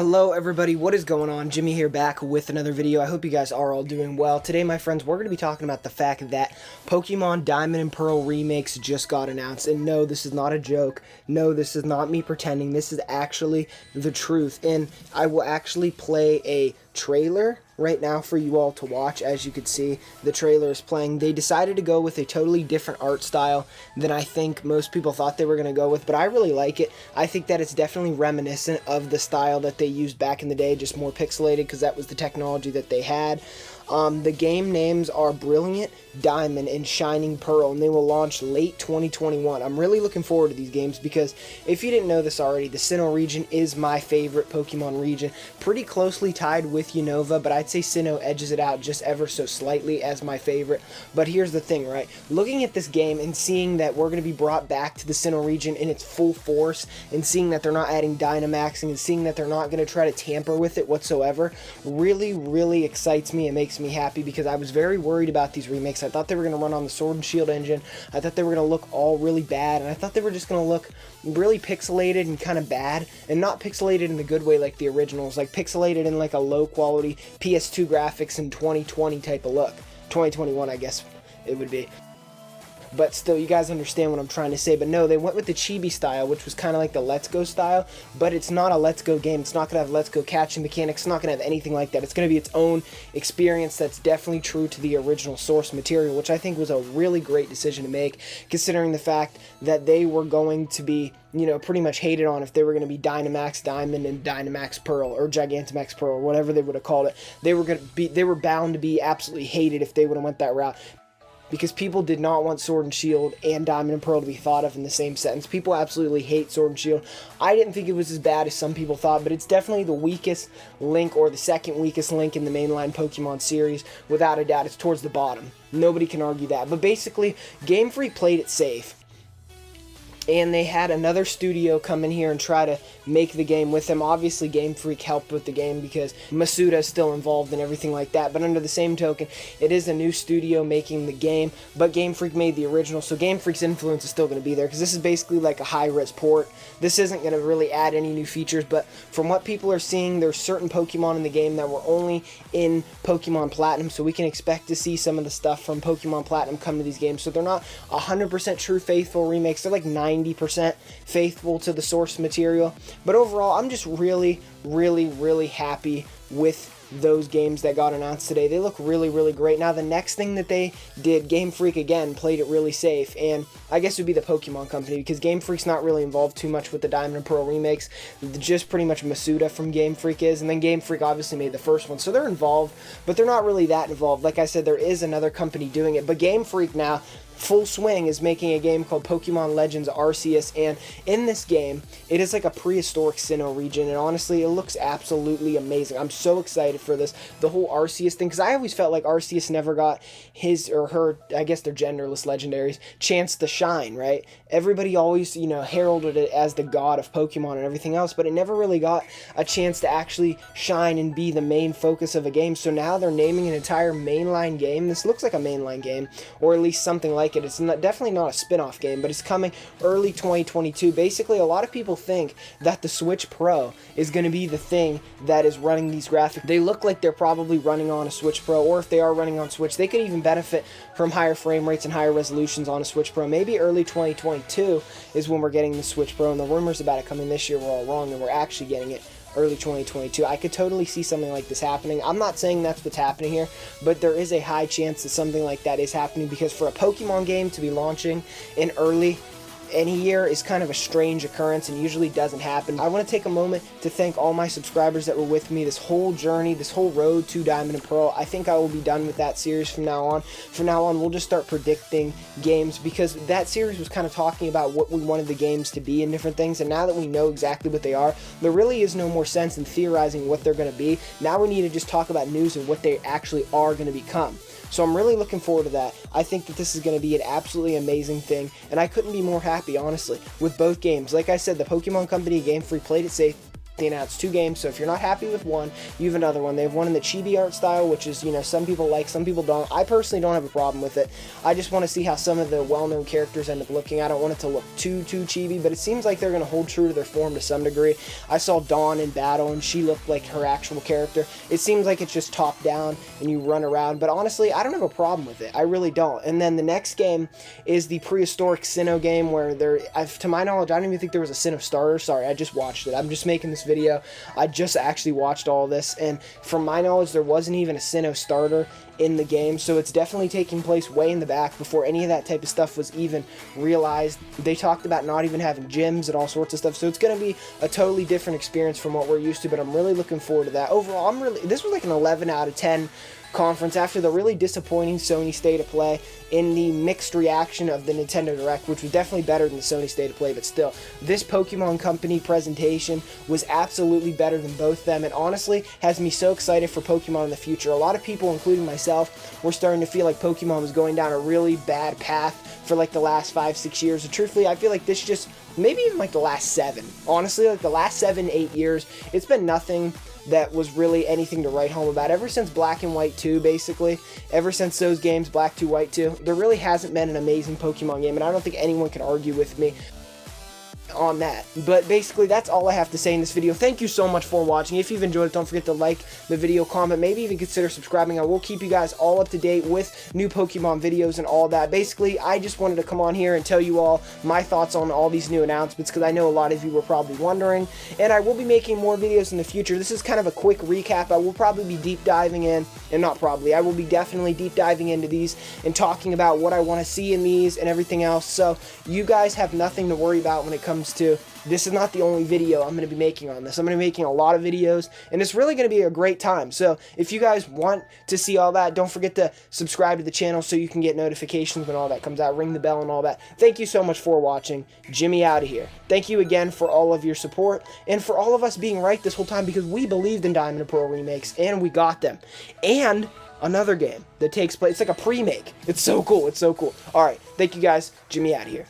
Hello everybody, what is going on? Jimmy here, back with another video. I hope you guys are all doing well. Today, my friends, we're going to be talking about the fact that Pokemon Diamond and Pearl remakes just got announced. And no, this is not a joke. No, this is not me pretending. This is actually the truth. And I will actually play a trailer right now for you all to watch. As you can see, the trailer is playing. They decided to go with a totally different art style than I think most people thought they were going to go with, but I really like it. I think that it's definitely reminiscent of the style that they used back in the day, just more pixelated because that was the technology that they had. The game names are Brilliant Diamond and Shining Pearl, and they will launch late 2021. I'm really looking forward to these games because if you didn't know this already, the Sinnoh region is my favorite Pokemon region. Pretty closely tied with Unova, but I'd say Sinnoh edges it out just ever so slightly as my favorite. But here's the thing, right? Looking at this game and seeing that we're going to be brought back to the Sinnoh region in its full force, and seeing that they're not adding Dynamaxing, and seeing that they're not going to try to tamper with it whatsoever, really excites me and makes me happy, because I was very worried about these remakes. I thought they were going to run on the Sword and Shield engine. I thought they were going to look all really bad, and I thought they were just going to look really pixelated and kind of bad, and not pixelated in the good way like the originals, like pixelated in like a low quality PS2 graphics in 2020 type of look. 2021, I guess it would be. But still, you guys understand what I'm trying to say. But no, they went with the chibi style, which was kind of like the Let's Go style, but it's not a Let's Go game. It's not going to have Let's Go catching mechanics. It's not going to have anything like that. It's going to be its own experience that's definitely true to the original source material, which I think was a really great decision to make, considering the fact that they were going to be, you know, pretty much hated on if they were going to be Dynamax Diamond and Dynamax Pearl, or Gigantamax Pearl, or whatever they would have called it. They were bound to be absolutely hated if they would have went that route, because people did not want Sword and Shield and Diamond and Pearl to be thought of in the same sentence. People absolutely hate Sword and Shield. I didn't think it was as bad as some people thought, but it's definitely the weakest link, or the second weakest link in the mainline Pokemon series, without a doubt. It's towards the bottom. Nobody can argue that. But basically, Game Freak played it safe, and they had another studio come in here and try to make the game with them. Obviously, Game Freak helped with the game because Masuda is still involved and everything like that. But under the same token, it is a new studio making the game, but Game Freak made the original, so Game Freak's influence is still going to be there, because this is basically like a high-res port. This isn't going to really add any new features, but from what people are seeing, there's certain Pokemon in the game that were only in Pokemon Platinum, so we can expect to see some of the stuff from Pokemon Platinum come to these games. So they're not 100% true faithful remakes. They're like 90% faithful to the source material. But overall, I'm just really happy with those games that got announced today. They look really great. Now, the next thing that they did, Game Freak again played it really safe, and I guess it would be the Pokemon Company, because Game Freak's not really involved too much with the Diamond and Pearl remakes. Just pretty much Masuda from Game Freak is, and then Game Freak obviously made the first one, so they're involved, but they're not really that involved. Like I said, there is another company doing it, but Game Freak now, full swing, is making a game called Pokemon Legends Arceus, and in this game, it is like a prehistoric Sinnoh region, and honestly, it looks absolutely amazing. I'm so excited for this, the whole Arceus thing, because I always felt like Arceus never got his or her, I guess they're genderless legendaries, chance to shine, right? Everybody always, you know, heralded it as the god of Pokemon and everything else, but it never really got a chance to actually shine and be the main focus of a game. So now they're naming an entire mainline game. This looks like a mainline game, or at least something like it. It's definitely not a spin-off game, but it's coming early 2022. Basically, a lot of people think that the Switch Pro is going to be the thing that is running these graphics. They look like they're probably running on a Switch Pro, or if they are running on Switch, they could even benefit from higher frame rates and higher resolutions on a Switch Pro. Maybe early 2022 is when we're getting the Switch Pro, and the rumors about it coming this year were all wrong, and we're actually getting it early 2022. I could totally see something like this happening. I'm not saying that's what's happening here, but there is a high chance that something like that is happening, because for a Pokemon game to be launching in early any year is kind of a strange occurrence and usually doesn't happen. I want to take a moment to thank all my subscribers that were with me this whole journey, this whole road to Diamond and Pearl. I think I will be done with that series from now on. From now on, we'll just start predicting games, because that series was kind of talking about what we wanted the games to be and different things, and now that we know exactly what they are, there really is no more sense in theorizing what they're going to be. Now we need to just talk about news of what they actually are going to become. So I'm really looking forward to that. I think that this is going to be an absolutely amazing thing, and I couldn't be more happy, honestly, with both games. Like I said, the Pokemon Company Game Freak played it safe. They announced 2 games, so if you're not happy with one, you have another one. They have one in the chibi art style, which is, you know, some people like, some people don't. I personally don't have a problem with it. I just want to see how some of the well-known characters end up looking. I don't want it to look too chibi, but it seems like they're going to hold true to their form to some degree. I saw Dawn in battle, and she looked like her actual character. It seems like it's just top-down, and you run around, but honestly, I don't have a problem with it. I really don't. And then the next game is the prehistoric Sinnoh game, where to my knowledge, I don't even think there was a Sinnoh starter. Sorry, I just watched it. I'm just making this video. I just actually watched all this, and from my knowledge, there wasn't even a Sinnoh starter in the game, so it's definitely taking place way in the back before any of that type of stuff was even realized. They talked about not even having gyms and all sorts of stuff, so it's going to be a totally different experience from what we're used to, but I'm really looking forward to that. Overall, this was like an 11 out of 10 conference after the really disappointing Sony State of Play in the mixed reaction of the Nintendo Direct, which was definitely better than the Sony State of Play, but still, this Pokemon Company presentation was absolutely better than both them, and honestly has me so excited for Pokemon in the future. A lot of people, including myself, were starting to feel like Pokemon was going down a really bad path for like the last 5-6 years, and truthfully, I feel like this just, maybe even like the last 7, honestly, like the last 7-8 years, it's been nothing that was really anything to write home about. Ever since Black and White 2, basically, ever since those games, Black 2, White 2, there really hasn't been an amazing Pokemon game, and I don't think anyone can argue with me on that. But basically, that's all I have to say in this video. Thank you so much for watching. If you've enjoyed it, don't forget to like the video, comment, maybe even consider subscribing. I will keep you guys all up to date with new Pokemon videos and all that. Basically, I just wanted to come on here and tell you all my thoughts on all these new announcements, because I know a lot of you were probably wondering, and I will be making more videos in the future. This is kind of a quick recap. I will probably be deep diving in, and not probably, I will be definitely deep diving into these and talking about what I want to see in these and everything else, so you guys have nothing to worry about when it comes to, this is not the only video I'm going to be making on this. I'm going to be making a lot of videos, and it's really going to be a great time. So if you guys want to see all that, don't forget to subscribe to the channel so you can get notifications when all that comes out. Ring the bell and all that. Thank you so much for watching. Jimmy out of here. Thank you again for all of your support and for all of us being right this whole time, because we believed in Diamond and Pearl remakes, and we got them. And another game that takes place, it's like a pre-make. It's so cool. It's so cool. All right. Thank you guys. Jimmy out of here.